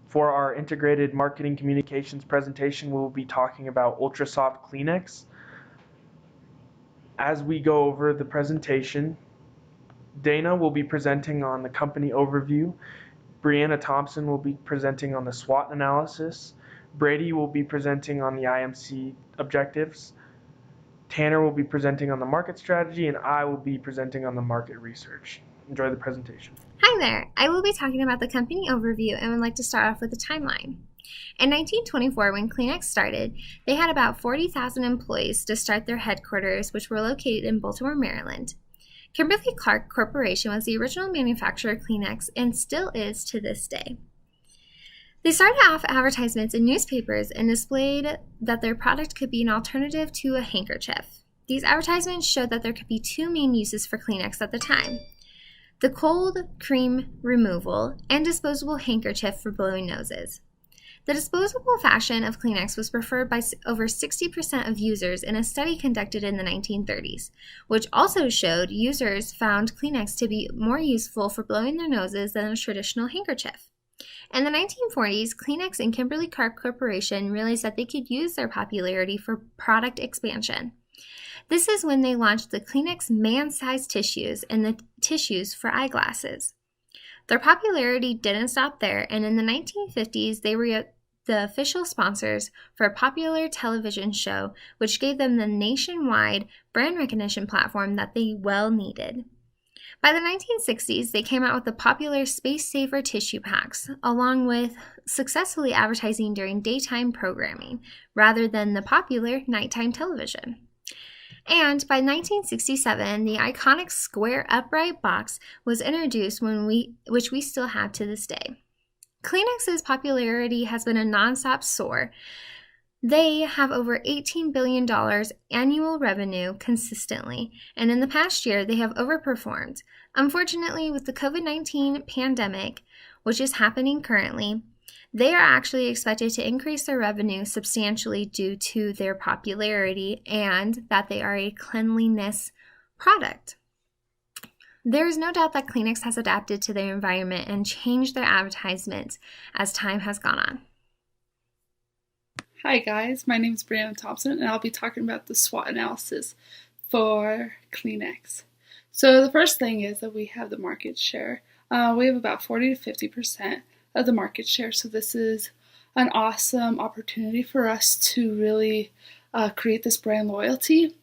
For our integrated marketing communications presentation, we'll be talking about Ultrasoft Kleenex. As we go over the presentation, Dana will be presenting on the company overview. Brianna Thompson will be presenting on the SWOT analysis. Brady will be presenting on the IMC objectives. Tanner will be presenting on the market strategy, and I will be presenting on the market research. Enjoy the presentation. Hi there! I will be talking about the company overview and would like to start off with a timeline. In 1924, when Kleenex started, they had about 40,000 employees to start their headquarters, which were located in Baltimore, Maryland. Kimberly-Clark Corporation was the original manufacturer of Kleenex and still is to this day. They started off advertisements in newspapers and displayed that their product could be an alternative to a handkerchief. These advertisements showed that there could be two main uses for Kleenex at the time: the cold cream removal and disposable handkerchief for blowing noses. The disposable fashion of Kleenex was preferred by over 60% of users in a study conducted in the 1930s, which also showed users found Kleenex to be more useful for blowing their noses than a traditional handkerchief. In the 1940s, Kleenex and Kimberly-Clark Corporation realized that they could use their popularity for product expansion. This is when they launched the Kleenex man-sized tissues and the tissues for eyeglasses. Their popularity didn't stop there, and in the 1950s, they were the official sponsors for a popular television show, which gave them the nationwide brand recognition platform that they well needed. By the 1960s, they came out with the popular Space Saver tissue packs, along with successfully advertising during daytime programming, rather than the popular nighttime television. And by 1967, the iconic square upright box was introduced, which we still have to this day. Kleenex's popularity has been a nonstop soar. They have over $18 billion annual revenue consistently, and in the past year, they have overperformed. Unfortunately, with the COVID-19 pandemic, which is happening currently, they are actually expected to increase their revenue substantially due to their popularity and that they are a cleanliness product. There is no doubt that Kleenex has adapted to their environment and changed their advertisements as time has gone on. Hi guys, my name is Brianna Thompson and I'll be talking about the SWOT analysis for Kleenex. So the first thing is that we have the market share. We have about 40 to 50% of the market share, so this is an awesome opportunity for us to really create this brand loyalty.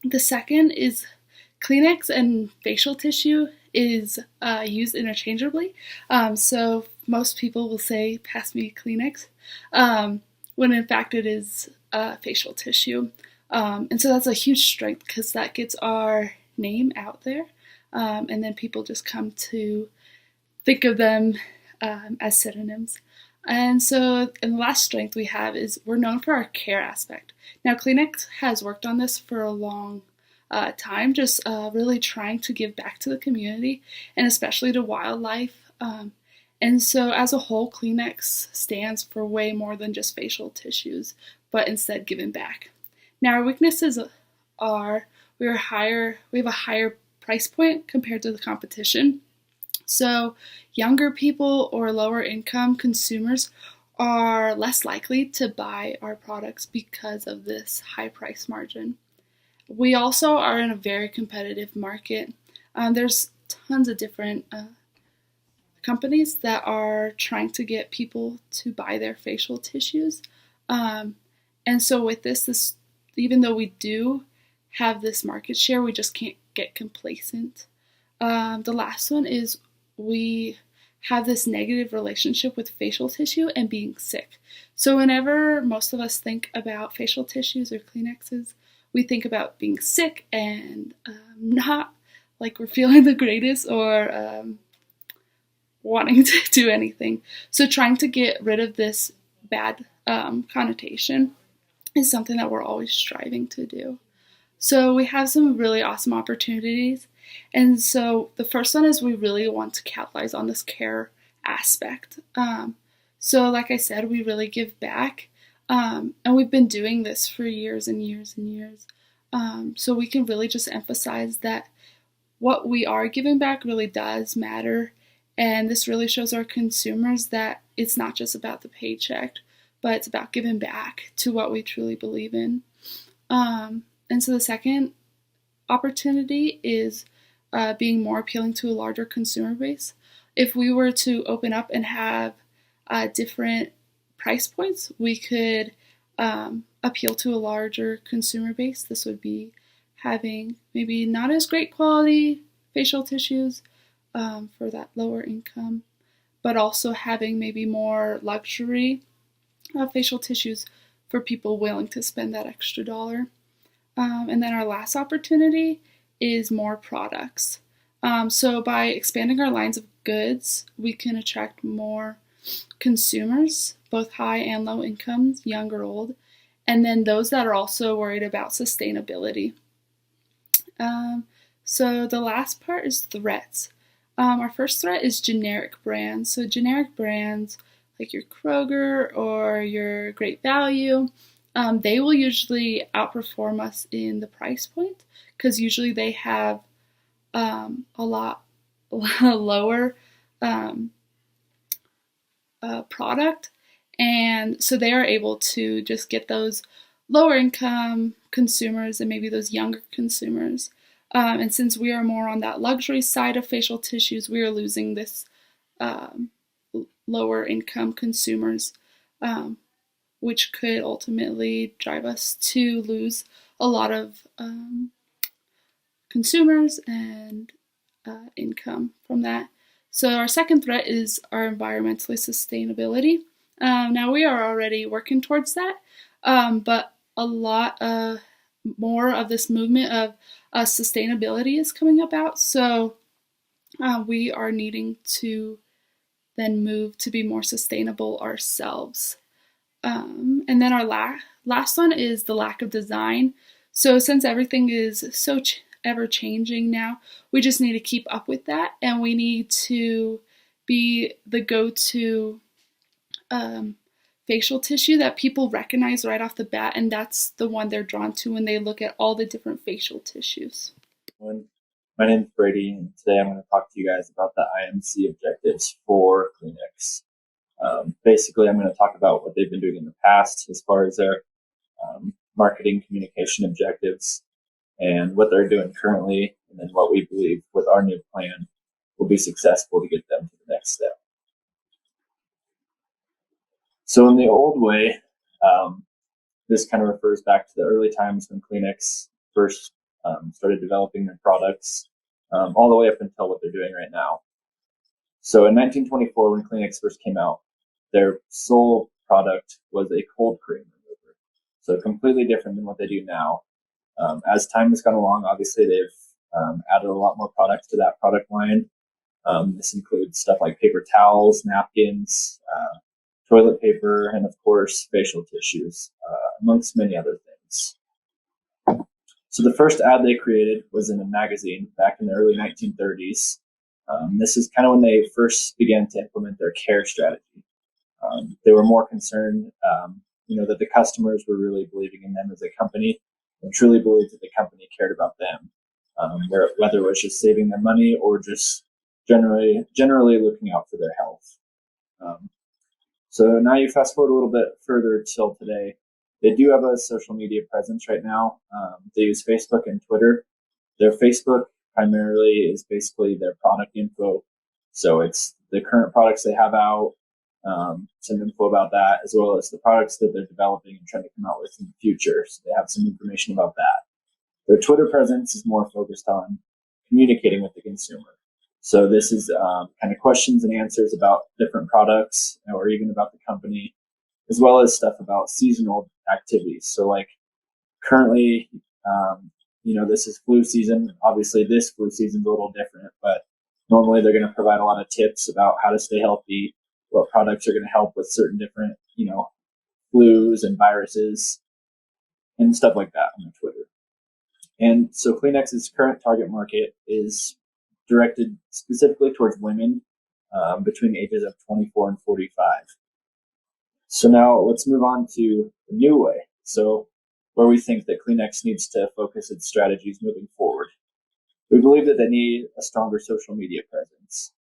The second is Kleenex and facial tissue is used interchangeably, so most people will say, "Pass me Kleenex," when in fact it is facial tissue. And so that's a huge strength because that gets our name out there, and then people just come to think of them as synonyms. And so, and the last strength we have is we're known for our care aspect. Now, Kleenex has worked on this for a long time, just really trying to give back to the community and especially to wildlife. And so as a whole, Kleenex stands for way more than just facial tissues, but instead giving back. Now our weaknesses are we have a higher price point compared to the competition. So younger people or lower income consumers are less likely to buy our products because of this high price margin. We also are in a very competitive market. There's tons of different companies that are trying to get people to buy their facial tissues. And so with this, even though we do have this market share, we just can't get complacent. The last one is we have this negative relationship with facial tissue and being sick. So whenever most of us think about facial tissues or Kleenexes, we think about being sick and not like we're feeling the greatest or wanting to do anything. So trying to get rid of this bad connotation is something that we're always striving to do. So we have some really awesome opportunities. And so the first one is we really want to capitalize on this care aspect. So like I said, we really give back. And we've been doing this for years and years and years. So we can really just emphasize that what we are giving back really does matter. And this really shows our consumers that it's not just about the paycheck, but it's about giving back to what we truly believe in. And so the second opportunity is being more appealing to a larger consumer base. If we were to open up and have different price points, we could appeal to a larger consumer base. This would be having maybe not as great quality facial tissues for that lower income, but also having maybe more luxury facial tissues for people willing to spend that extra dollar. And then our last opportunity is more products. So by expanding our lines of goods, we can attract more consumers, both high and low incomes, young or old, and then those that are also worried about sustainability. So the last part is threats. Our first threat is generic brands. So generic brands like your Kroger or your Great Value, they will usually outperform us in the price point because usually they have a lot lower product, and so they are able to just get those lower income consumers and maybe those younger consumers. And since we are more on that luxury side of facial tissues, we are losing this lower income consumers, which could ultimately drive us to lose a lot of consumers and income from that. So our second threat is our environmentally sustainability. Now we are already working towards that, but a lot more of this movement of sustainability is coming about. So we are needing to then move to be more sustainable ourselves. And then our last one is the lack of design. So since everything is so ever changing now, we just need to keep up with that, and we need to be the go-to facial tissue that people recognize right off the bat, and that's the one they're drawn to when they look at all the different facial tissues. My name is Brady, and today I'm going to talk to you guys about the IMC objectives for Kleenex. Basically, I'm going to talk about what they've been doing in the past as far as their marketing communication objectives and what they're doing currently, and then what we believe with our new plan will be successful to get them to the next step. So in the old way, this kind of refers back to the early times when Kleenex first started developing their products, all the way up until what they're doing right now. So in 1924, when Kleenex first came out, their sole product was a cold cream remover. So completely different than what they do now. As time has gone along, obviously they've added a lot more products to that product line. This includes stuff like paper towels, napkins, toilet paper, and of course facial tissues, amongst many other things. So the first ad they created was in a magazine back in the early 1930s. This is kind of when they first began to implement their care strategy. They were more concerned, that the customers were really believing in them as a company and truly believed that the company cared about them, whether it was just saving them money or just generally looking out for their health. So now you fast forward a little bit further till today. They do have a social media presence right now. They use Facebook and Twitter. Their Facebook primarily is basically their product info. So it's the current products they have out, some info about that, as well as the products that they're developing and trying to come out with in the future. So they have some information about that. Their Twitter presence is more focused on communicating with the consumer. So this is kind of questions and answers about different products or even about the company, as well as stuff about seasonal activities. So like currently, this is flu season. Obviously this flu season is a little different, but normally they're going to provide a lot of tips about how to stay healthy, what products are going to help with certain different, flus and viruses and stuff like that on Twitter. And so Kleenex's current target market is directed specifically towards women between the ages of 24 and 45. So now let's move on to the new way. So where we think that Kleenex needs to focus its strategies moving forward. We believe that they need a stronger social media presence.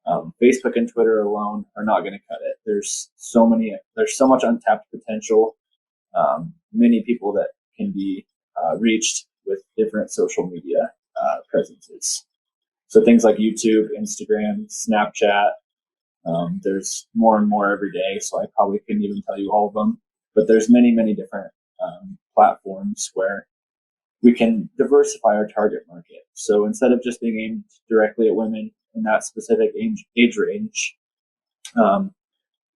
Facebook and Twitter alone are not going to cut it. There's so much untapped potential. Many people that can be reached with different social media presences. So things like YouTube, Instagram, Snapchat. There's more and more every day, so I probably couldn't even tell you all of them. But there's many, many different platforms where we can diversify our target market. So instead of just being aimed directly at women in that specific age range,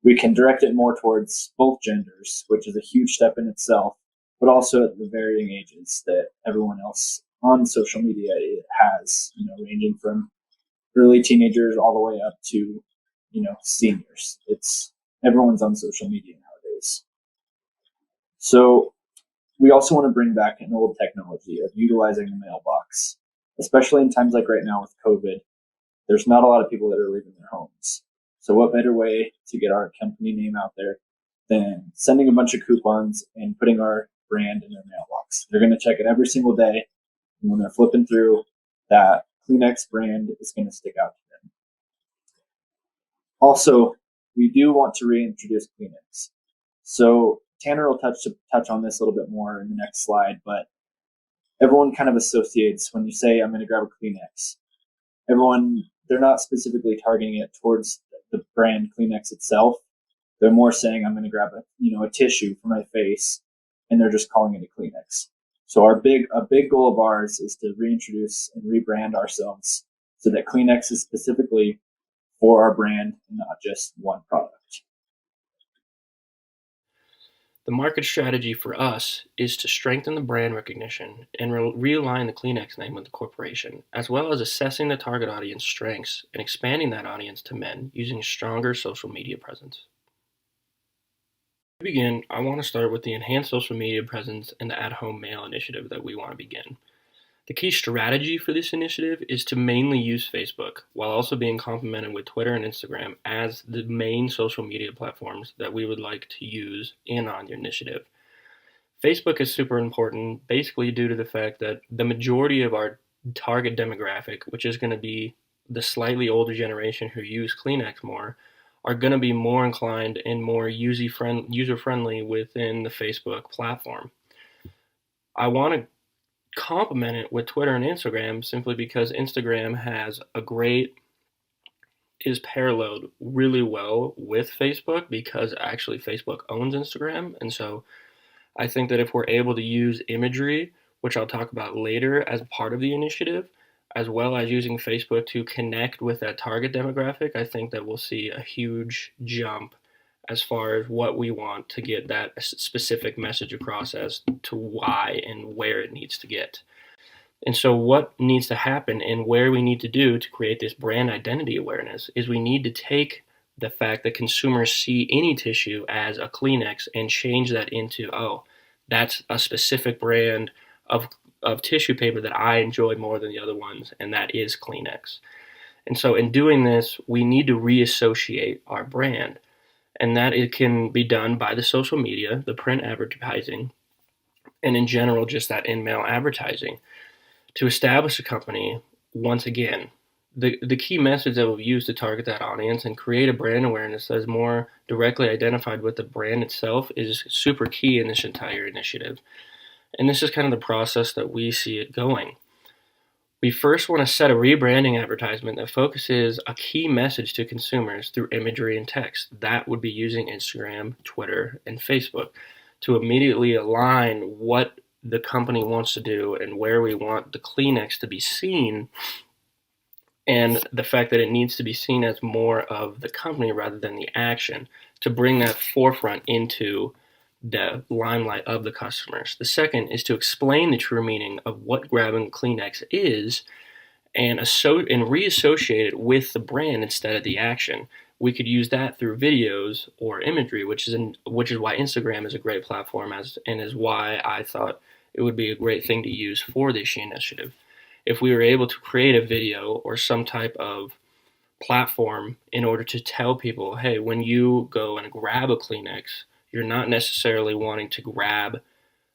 we can direct it more towards both genders, which is a huge step in itself, but also at the varying ages that everyone else on social media has, ranging from early teenagers all the way up to, seniors. Everyone's on social media nowadays. So we also want to bring back an old technology of utilizing the mailbox, especially in times like right now with COVID. There's not a lot of people that are leaving their homes. So what better way to get our company name out there than sending a bunch of coupons and putting our brand in their mailbox? They're going to check it every single day. And when they're flipping through, that Kleenex brand is going to stick out to them. Also, we do want to reintroduce Kleenex. So Tanner will touch on this a little bit more in the next slide, but everyone kind of associates when you say, I'm going to grab a Kleenex. They're not specifically targeting it towards the brand Kleenex itself. They're more saying, I'm going to grab a tissue for my face, and they're just calling it a Kleenex. So a big goal of ours is to reintroduce and rebrand ourselves so that Kleenex is specifically for our brand and not just one product. The market strategy for us is to strengthen the brand recognition and realign the Kleenex name with the corporation, as well as assessing the target audience strengths and expanding that audience to men using a stronger social media presence. To begin, I want to start with the enhanced social media presence and the at-home mail initiative that we want to begin. The key strategy for this initiative is to mainly use Facebook, while also being complemented with Twitter and Instagram as the main social media platforms that we would like to use on your initiative. Facebook is super important, basically due to the fact that the majority of our target demographic, which is going to be the slightly older generation who use Kleenex more, are going to be more inclined and more user-friendly within the Facebook platform. I want to complement it with Twitter and Instagram simply because Instagram is paralleled really well with Facebook because actually Facebook owns Instagram. And so I think that if we're able to use imagery, which I'll talk about later as part of the initiative, as well as using Facebook to connect with that target demographic, I think that we'll see a huge jump as far as what we want to get that specific message across as to why and where it needs to get. And so what needs to happen and where we need to do to create this brand identity awareness is we need to take the fact that consumers see any tissue as a Kleenex and change that into, oh, that's a specific brand of tissue paper that I enjoy more than the other ones, and that is Kleenex. And so in doing this, we need to reassociate our brand. And that it can be done by the social media, the print advertising, and in general, just that in-mail advertising. To establish a company, once again, the key message that we'll use to target that audience and create a brand awareness that is more directly identified with the brand itself is super key in this entire initiative. And this is kind of the process that we see it going. We first want to set a rebranding advertisement that focuses a key message to consumers through imagery and text. That would be using Instagram, Twitter, and Facebook to immediately align what the company wants to do and where we want the Kleenex to be seen, and the fact that it needs to be seen as more of the company rather than the action to bring that forefront into the limelight of the customers. The second is to explain the true meaning of what grabbing Kleenex is and reassociate it with the brand instead of the action. We could use that through videos or imagery, which is why Instagram is a great platform and is why I thought it would be a great thing to use for this initiative. If we were able to create a video or some type of platform in order to tell people, hey, when you go and grab a Kleenex, you're not necessarily wanting to grab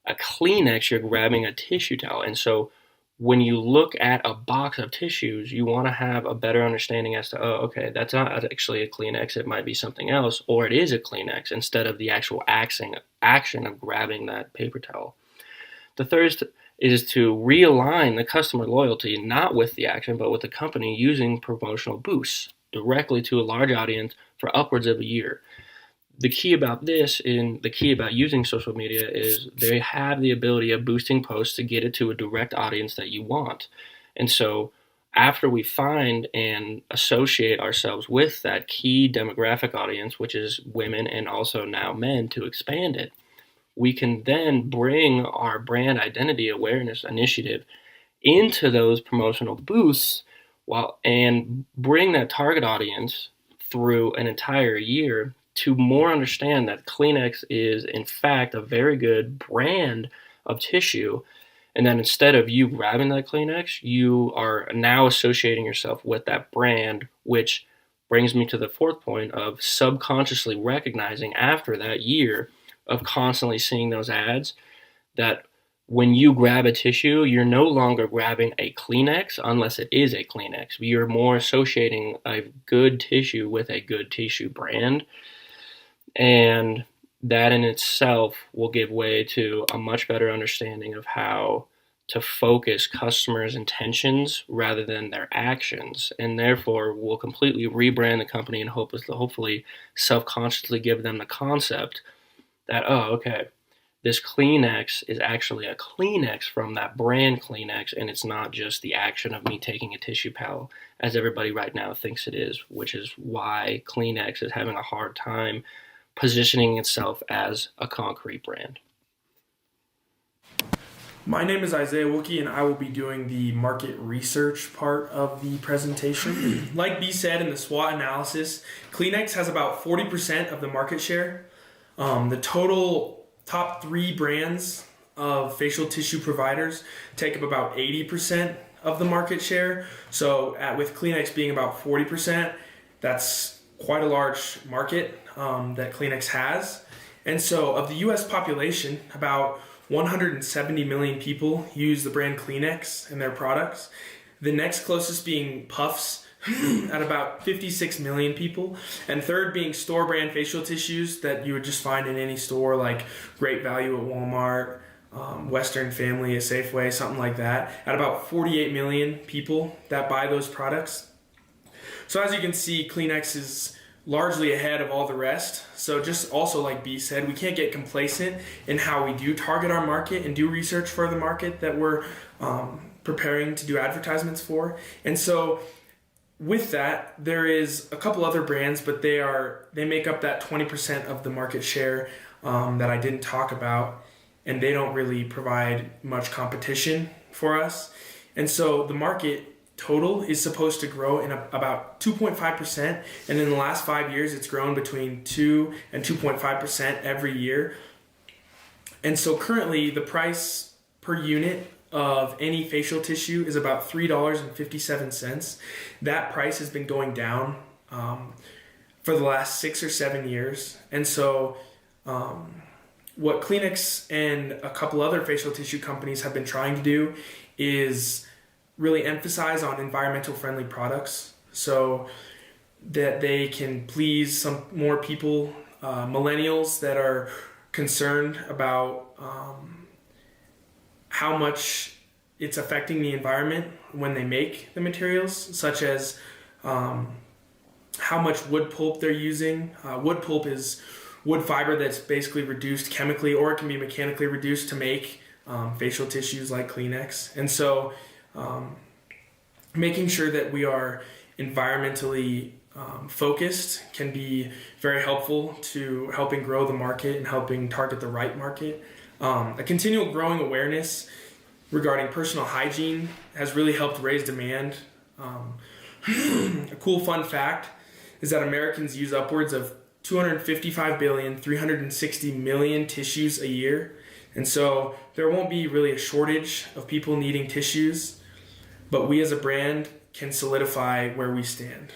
a Kleenex, you're grabbing a tissue towel. And so when you look at a box of tissues, you want to have a better understanding as to, oh, okay, that's not actually a Kleenex, it might be something else, or it is a Kleenex instead of the actual action of grabbing that paper towel. The third is to realign the customer loyalty, not with the action, but with the company using promotional boosts directly to a large audience for upwards of a year. The key about this and the key about using social media is they have the ability of boosting posts to get it to a direct audience that you want. And so after we find and associate ourselves with that key demographic audience, which is women and also now men, to expand it, we can then bring our brand identity awareness initiative into those promotional boosts and bring that target audience through an entire year to more understand that Kleenex is in fact a very good brand of tissue, and then instead of you grabbing that Kleenex, you are now associating yourself with that brand, which brings me to the fourth point of subconsciously recognizing after that year of constantly seeing those ads that when you grab a tissue, you're no longer grabbing a Kleenex unless it is a Kleenex. You're more associating a good tissue with a good tissue brand. And that in itself will give way to a much better understanding of how to focus customers' intentions rather than their actions. And therefore will completely rebrand the company and hopefully self-consciously give them the concept that, oh, okay, this Kleenex is actually a Kleenex from that brand Kleenex, and it's not just the action of me taking a tissue towel as everybody right now thinks it is, which is why Kleenex is having a hard time positioning itself as a concrete brand. My name is Isaiah Wilkie, and I will be doing the market research part of the presentation. Like B said in the SWOT analysis, Kleenex has about 40% of the market share. The total top 3 brands of facial tissue providers take up about 80% of the market share. So with Kleenex being about 40%, that's quite a large market that Kleenex has. And so of the US population, about 170 million people use the brand Kleenex in their products. The next closest being Puffs at about 56 million people. And third being store brand facial tissues that you would just find in any store like Great Value at Walmart, Western Family at Safeway, something like that, at about 48 million people that buy those products. So as you can see, Kleenex is largely ahead of all the rest. So just also like B said, we can't get complacent in how we do target our market and do research for the market that we're preparing to do advertisements for. And so with that, there is a couple other brands, but they make up that 20% of the market share that I didn't talk about, and they don't really provide much competition for us. And so the market total is supposed to grow in about 2.5%, and in the last 5 years it's grown between 2 and 2.5% every year. And so currently the price per unit of any facial tissue is about $3.57. That price has been going down for the last 6 or 7 years. And so what Kleenex and a couple other facial tissue companies have been trying to do is really emphasize on environmental friendly products so that they can please some more people, millennials that are concerned about how much it's affecting the environment when they make the materials, such as how much wood pulp they're using. Wood pulp is wood fiber that's basically reduced chemically, or it can be mechanically reduced to make facial tissues like Kleenex. And so making sure that we are environmentally focused can be very helpful to helping grow the market and helping target the right market. A continual growing awareness regarding personal hygiene has really helped raise demand. A cool fun fact is that Americans use upwards of 360 million tissues a year. And so there won't be really a shortage of people needing tissues, but we as a brand can solidify where we stand.